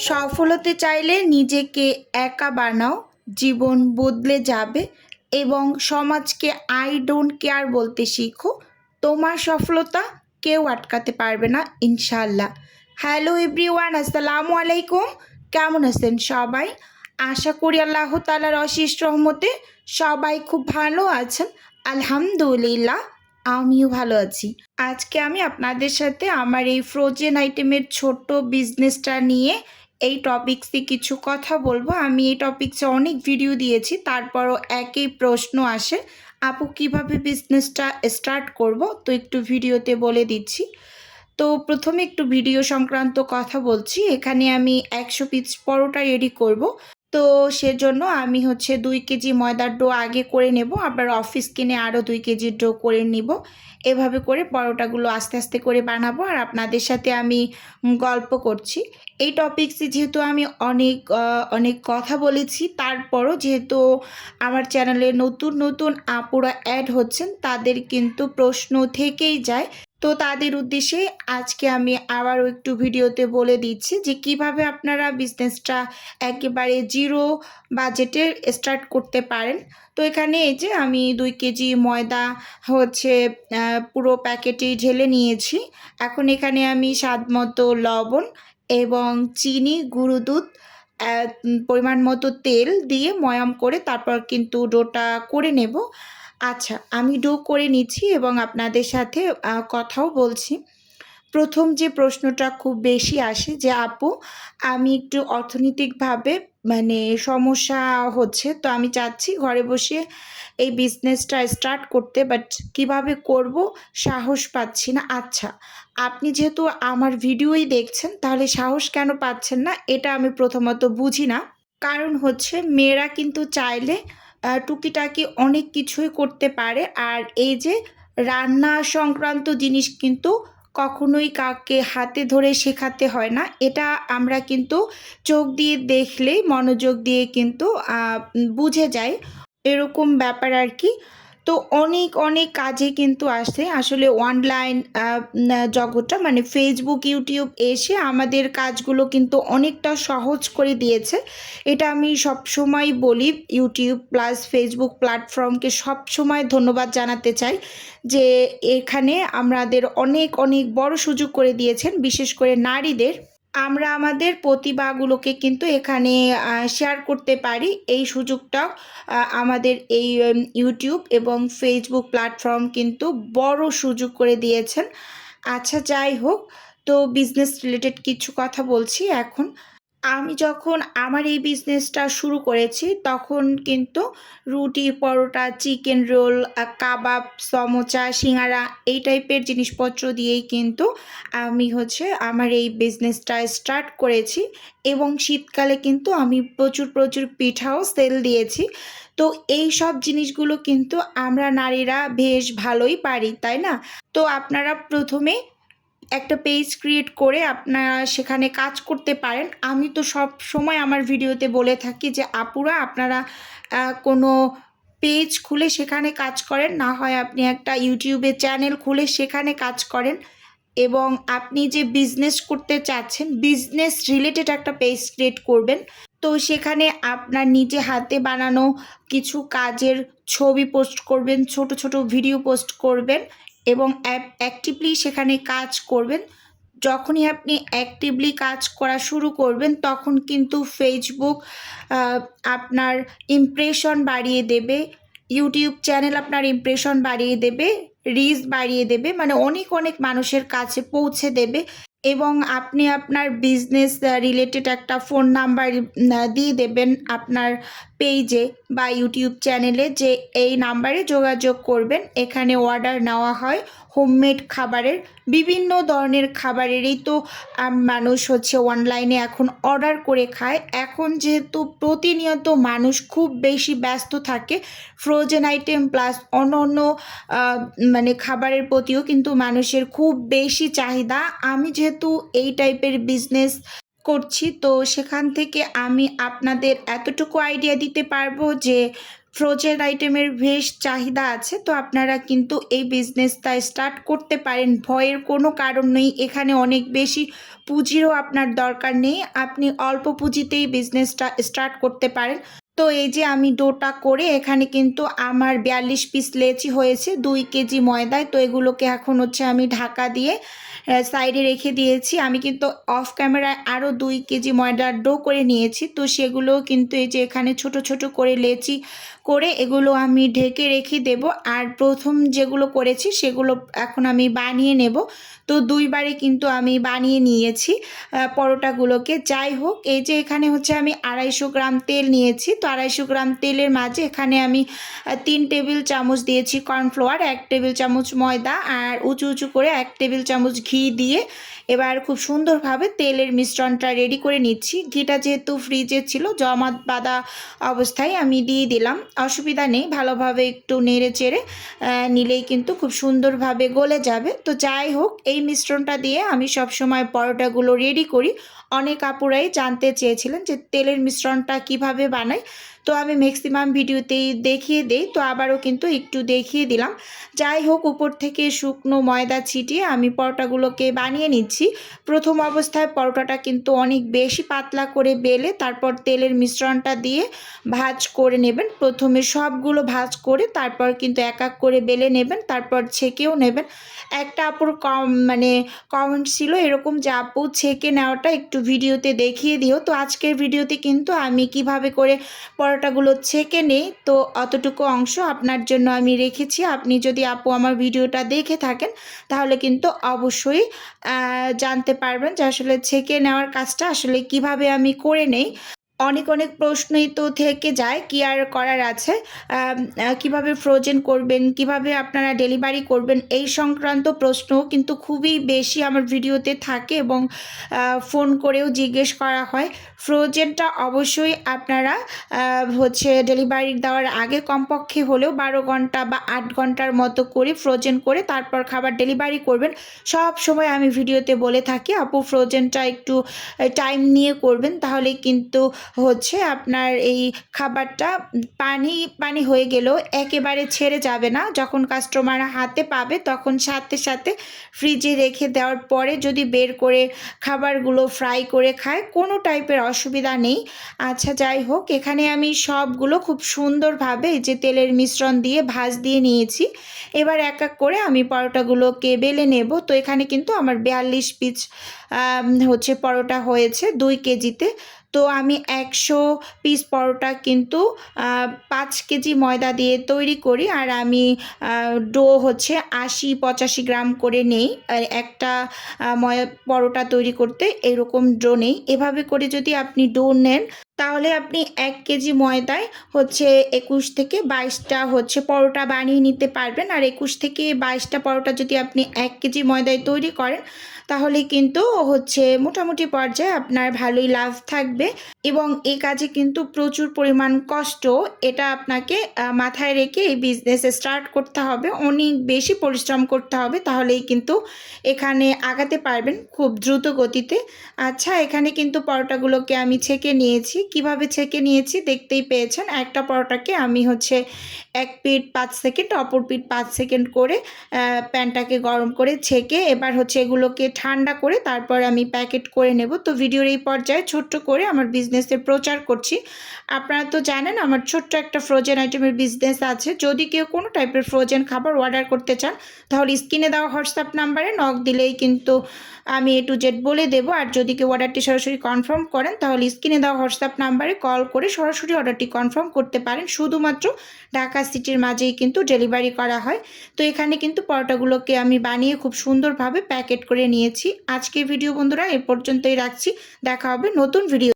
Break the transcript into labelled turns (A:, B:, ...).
A: সফল হতে চাইলে নিজেকে একা বানাও, জীবন বদলে যাবে এবং সমাজকে আই ডোন্ট কেয়ার বলতে শিখো। তোমার সফলতা কেউ আটকাতে পারবে না, ইনশাআল্লাহ। হ্যালো এভরিওয়ান, আসসালামু আলাইকুম। কেমন আছেন সবাই? আশা করি আল্লাহ তাআলার অশেষ রহমতে সবাই খুব ভালো আছেন। আলহামদুলিল্লাহ, আমিও ভালো আছি। আজকে আমি আপনাদের সাথে আমার এই ফ্রোজেন আইটেমের ছোট্ট বিজনেসটা নিয়ে এই টপিক্সে কিছু কথা বলবো। আমি এই টপিক্সে অনেক ভিডিও দিয়েছি, তারপরও একই প্রশ্ন আসে, আপু কিভাবে বিজনেসটা স্টার্ট করব। তো একটু ভিডিওতে বলে দিচ্ছি। তো প্রথমে একটু ভিডিও সংক্রান্ত কথা বলছি। এখানে আমি 100 পিস পরোটা রেডি করব। তো সেজন্য আমি 2 কেজি ময়দার ডো আগে করে নেব, আবার অফিস কিনে আরও 2 কেজি ডো করে নিব। এভাবে করে পরোটাগুলো আস্তে আস্তে করে বানাবো আর আপনাদের সাথে আমি গল্প করছি। এই টপিক্সে যেহেতু আমি অনেক কথা বলেছি, তারপরও যেহেতু আমার চ্যানেলে নতুন নতুন আপুরা অ্যাড হচ্ছেন, তাদের কিন্তু প্রশ্ন থেকেই যায়। তো তাদের উদ্দেশ্যে আজকে আমি আবারও একটু ভিডিওতে বলে দিচ্ছি যে কিভাবে আপনারা বিজনেসটা একেবারে জিরো বাজেটে স্টার্ট করতে পারেন। তো এখানে এই যে আমি 2 কেজি ময়দা পুরো প্যাকেটেই ঢেলে নিয়েছি। এখন এখানে আমি স্বাদ মতো লবণ এবং চিনি, গুঁড়ো দুধ, পরিমাণ মতো তেল দিয়ে ময়াম করে তারপর কিন্তু ডোটা করে নেব। আচ্ছা, আমি ডো করে নিচ্ছি এবং আপনাদের সাথে কথাও বলছি। প্রথম যে প্রশ্নটা খুব বেশি আসে যে আপু, আমি একটু অর্থনৈতিকভাবে সমস্যা হচ্ছে, তো আমি চাচ্ছি ঘরে বসে এই বিজনেসটা স্টার্ট করতে, বাট কিভাবে করব সাহস পাচ্ছি না। আচ্ছা, আপনি যেহেতু আমার ভিডিওই দেখছেন, তাহলে সাহস কেন পাচ্ছেন না এটা আমি প্রথমত বুঝি না। কারণ মেয়েরা কিন্তু চাইলে টুকিটাকি অনেক কিছুই করতে পারে। আর এই যে রান্না সংক্রান্ত জিনিস কিন্তু কখনোই কাউকে হাতে ধরে শেখাতে হয় না। এটা আমরা কিন্তু চোখ দিয়ে দেখলেই, মনোযোগ দিয়ে কিন্তু বুঝে যাই, এরকম ব্যাপার আর কি। তো অনেক কাজে কিন্তু আসে আসলে অনলাইন জগৎটা, ফেসবুক, ইউটিউব এসে আমাদের কাজগুলো কিন্তু অনেকটা সহজ করে দিয়েছে। এটা আমি সবসময় বলি, ইউটিউব প্লাস ফেসবুক প্ল্যাটফর্মকে সবসময় ধন্যবাদ জানাতে চাই যে এখানে আমাদের অনেক বড় সুযোগ করে দিয়েছেন, বিশেষ করে নারীদের। আমরা আমাদের প্রতিভাগুলোকে কিন্তু এখানে শেয়ার করতে পারি। এই সুযোগটাও আমাদের এই ইউটিউব এবং ফেসবুক প্ল্যাটফর্ম কিন্তু বড় সুযোগ করে দিয়েছেন। আচ্ছা, যাই হোক, তো বিজনেস রিলেটেড কিছু কথা বলছি এখন। আমি যখন আমার এই বিজনেসটা শুরু করেছি, তখন কিন্তু রুটি, পরোটা, চিকেন রোল, কাবাব, সমোচা, সিঙ্গারা এই টাইপের জিনিসপত্র দিয়েই কিন্তু আমি আমার এই বিজনেসটা স্টার্ট করেছি। এবং শীতকালে কিন্তু আমি প্রচুর পিঠাও সেল দিয়েছি। তো এই সব জিনিসগুলো কিন্তু আমরা নারীরা বেশ ভালোই পারি, তাই না? তো আপনারা প্রথমে একটা পেজ ক্রিয়েট করে আপনারা সেখানে কাজ করতে পারেন। আমি তো সব সময় আমার ভিডিওতে বলে থাকি যে আপুরা, আপনারা কোনো পেজ খুলে সেখানে কাজ করেন, না হয় আপনি একটা ইউটিউবে চ্যানেল খুলে সেখানে কাজ করেন। এবং আপনি যে বিজনেস করতে চাচ্ছেন, বিজনেস রিলেটেড একটা পেজ ক্রিয়েট করবেন। তো সেখানে আপনার নিজে হাতে বানানো কিছু কাজের ছবি পোস্ট করবেন, ছোট ভিডিও পোস্ট করবেন এবং অ্যাক্টিভলি সেখানে কাজ করবেন। যখনই আপনি অ্যাক্টিভলি কাজ করা শুরু করবেন, তখন কিন্তু ফেসবুক আপনার ইমপ্রেশন বাড়িয়ে দেবে, ইউটিউব চ্যানেল আপনার ইমপ্রেশন বাড়িয়ে দেবে, রিচ বাড়িয়ে দেবে, অনেক মানুষের কাছে পৌঁছে দেবে। এবং আপনি আপনার বিজনেস রিলেটেড একটা ফোন নাম্বার দিয়ে দেবেন আপনার পেজে বা ইউটিউব চ্যানেলে, যে এই নাম্বারে যোগাযোগ করবেন। এখানে অর্ডার নেওয়া হয় হোমমেড খাবারের, বিভিন্ন ধরনের খাবারেরই তো মানুষ অনলাইনে এখন অর্ডার করে খায়। এখন যেহেতু প্রতিনিয়ত মানুষ খুব বেশি ব্যস্ত থাকে, ফ্রোজেন আইটেম প্লাস অন্য খাবারের প্রতিও কিন্তু মানুষের খুব বেশি চাহিদা। আমি যেহেতু এই টাইপের বিজনেস করছি, তো সেখান থেকে আমি আপনাদের এতটুকু আইডিয়া দিতে পারবো যে ফ্রোজেন আইটেমের বেশ চাহিদা আছে, তো আপনারা কিন্তু এই বিজনেসটা স্টার্ট করতে পারেন। ভয়ের কোনো কারণ নেই, এখানে অনেক বেশি পুঁজিরও আপনার দরকার নেই, আপনি অল্প পুঁজিতেই বিজনেসটা স্টার্ট করতে পারেন। তো এই যে আমি ডোটা করে এখানে কিন্তু আমার 42 পিস লেচি হয়েছে 2 কেজি ময়দায়। তো এগুলোকে এখন হচ্ছে আমি ঢাকা দিয়ে সাইডে রেখে দিয়েছি। আমি কিন্তু অফ ক্যামেরায় আরও 2 কেজি ময়দার ডো করে নিয়েছি, তো সেগুলোও কিন্তু এই যে এখানে ছোট ছোট করে লেচি করে এগুলো আমি ঢেকে রেখে দেব। আর প্রথম যেগুলো করেছি সেগুলো এখন আমি বানিয়ে নেব। তো দুইবারে কিন্তু আমি বানিয়ে নিয়েছি পরোটাগুলোকে। যাই হোক, এই যে এখানে হচ্ছে আমি 250 গ্রাম তেল নিয়েছি। তো 250 গ্রাম তেলের মাঝে এখানে আমি 3 টেবিল চামচ দিয়েছি কর্নফ্লাওয়ার, 1 টেবিল চামচ ময়দা আর উঁচু উঁচু করে 1 টেবিল চামচ ঘি দিয়ে এবার খুব সুন্দরভাবে তেলের মিশ্রণটা রেডি করে নিচ্ছি। ঘিটা যেহেতু ফ্রিজে ছিল, জমাট বাঁধা অবস্থায় আমি দিয়ে দিলাম, অসুবিধা নেই, ভালোভাবে একটু নেড়ে চেড়ে নিলেই কিন্তু খুব সুন্দরভাবে গলে যাবে। তো যাই হোক, এই মিশ্রণটা দিয়ে আমি সবসময় পরোটাগুলো রেডি করি। অনেক আপুরাই জানতে চেয়েছিলেন যে তেলের মিশ্রণটা কিভাবে বানাই, তো আমি ম্যাক্সিমাম ভিডিওতেই দেখিয়ে দেই, তো আবারও কিন্তু একটু দেখিয়ে দিলাম। যাই হোক, উপর থেকে শুকনো ময়দা ছিটিয়ে আমি পরোটাগুলোকে বানিয়ে নিচ্ছি। প্রথম অবস্থায় পরোটাটা কিন্তু অনেক বেশি পাতলা করে বেলে তারপর তেলের মিশ্রণটা দিয়ে ভাজ করে নেবেন। প্রথমে সবগুলো ভাজ করে তারপর কিন্তু এক এক করে বেলে নেবেন, তারপর ছেঁকেও নেবেন। একটা আপুর কমেন্ট ছিল এরকম যে আপু ছেঁকে নেওয়াটা একটু ভিডিওতে দেখিয়ে দিও। তো আজকের ভিডিওতে কিন্তু আমি কিভাবে করে পরোটাগুলো ছেঁকে নেই, তো অতটুকু অংশ আপনার জন্য আমি রেখেছি। আপনি যদি আপু আমার ভিডিওটা দেখে থাকেন তাহলে কিন্তু অবশ্যই জানতে পারবেন যে আসলে ছেঁকে নেওয়ার কাজটা আসলে কিভাবে আমি করে নেই। অনেক অনেক প্রশ্নই তো থেকে যায়, কি আর করার আছে। কিভাবে ফ্রোজেন করবেন, কিভাবে আপনারা ডেলিভারি করবেন, এই সংক্রান্ত প্রশ্ন কিন্তু খুবই বেশি আমার ভিডিওতে থাকে এবং ফোন করেও জিজ্ঞেস করা হয়। ফ্রোজেনটা অবশ্যই আপনারা হচ্ছে ডেলিভারি দেওয়ার আগে কমপক্ষে হলেও 12 ঘন্টা বা 8 ঘন্টার মতো করে ফ্রোজেন করে তারপর খাবার ডেলিভারি করবেন। সব সময় আমি ভিডিওতে বলে থাকি আপু ফ্রোজেনটা একটু টাইম নিয়ে করবেন, তাহলে কিন্তু হচ্ছে আপনার এই খাবারটা পানি পানি হয়ে গেলেও একেবারে ছেড়ে যাবে না। যখন কাস্টমার হাতে পাবে তখন সাথে সাথে ফ্রিজে রেখে দেওয়ার পরে যদি বের করে খাবারগুলো ফ্রাই করে খায়, কোনো টাইপের অসুবিধা নেই। আচ্ছা, যাই হোক, এখানে আমি সবগুলো খুব সুন্দরভাবে যে তেলের মিশ্রণ দিয়ে ভাজ দিয়ে নিয়েছি। এবার এক এক করে আমি পরোটাগুলোকে বেলে নেব। তো এখানে কিন্তু আমার 42 পিস হচ্ছে পরোটা হয়েছে 2 কেজিতে। তো আমি 100 পিস পরোটা কিন্তু 5 কেজি ময়দা দিয়ে তৈরি করি, আর আমি ডো হচ্ছে 80-85 গ্রাম করে নেই। আর একটা পরোটা তৈরি করতে এরকম ডো নেই। এভাবে করে যদি আপনি ডো নেন তাহলে আপনি 1 কেজি ময়দায় হচ্ছে 21 থেকে 22টা হচ্ছে পরোটা বানিয়ে নিতে পারবেন। আর 21 থেকে 22টা পরোটা যদি আপনি 1 কেজি ময়দায় তৈরি করেন তাহলে কিন্তু হচ্ছে মোটামুটি পর্যায়ে আপনার ভালোই লাভ থাকবে। এবং এই কাজে কিন্তু প্রচুর পরিমাণ কষ্ট, এটা আপনাকে মাথায় রেখে এই বিজনেস স্টার্ট করতে হবে, অনেক বেশি পরিশ্রম করতে হবে, তাহলেই কিন্তু এখানে আগাতে পারবেন খুব দ্রুত গতিতে। আচ্ছা, এখানে কিন্তু পরোটাগুলোকে আমি ছেঁকে নিয়েছি। কিভাবে ছেঁকে নিয়েছি দেখতেই পেয়েছেন। একটা পরোটাকে আমি হচ্ছে এক পিঠ 5 সেকেন্ড, অপর পিঠ 5 সেকেন্ড করে প্যানটাকে গরম করে ছেঁকে এবার হচ্ছে এগুলোকে ঠান্ডা করে তারপর আমি প্যাকেট করে নেব। তো ভিডিওর এই পর্যায়ে ছোট্ট করে আমার বিজনেসের প্রচার করছি। আপনারা তো জানেন আমার ছোট্ট একটা ফ্রোজেন আইটেমের বিজনেস আছে। যদি কেউ কোনো টাইপের ফ্রোজেন খাবার অর্ডার করতে চান তাহলে স্ক্রিনে দেওয়া হোয়াটসঅ্যাপ নাম্বারে নক দিলেই কিন্তু আমি A to Z বলে দেবো। আর যদি কেউ অর্ডারটি সরাসরি কনফার্ম করেন তাহলে স্ক্রিনে দেওয়া হোয়াটসঅ্যাপ নাম্বারে কল করে সরাসরি অর্ডারটি কনফার্ম করতে পারেন। শুধুমাত্র ঢাকা সিটির মাঝেই কিন্তু ডেলিভারি করা হয়। তো এখানে কিন্তু পরোটাগুলোকে আমি বানিয়ে খুব সুন্দরভাবে প্যাকেট করে নিয়েছি। আজকের ভিডিও বন্ধুরা এ পর্যন্তই রাখছি, দেখা হবে নতুন ভিডিও।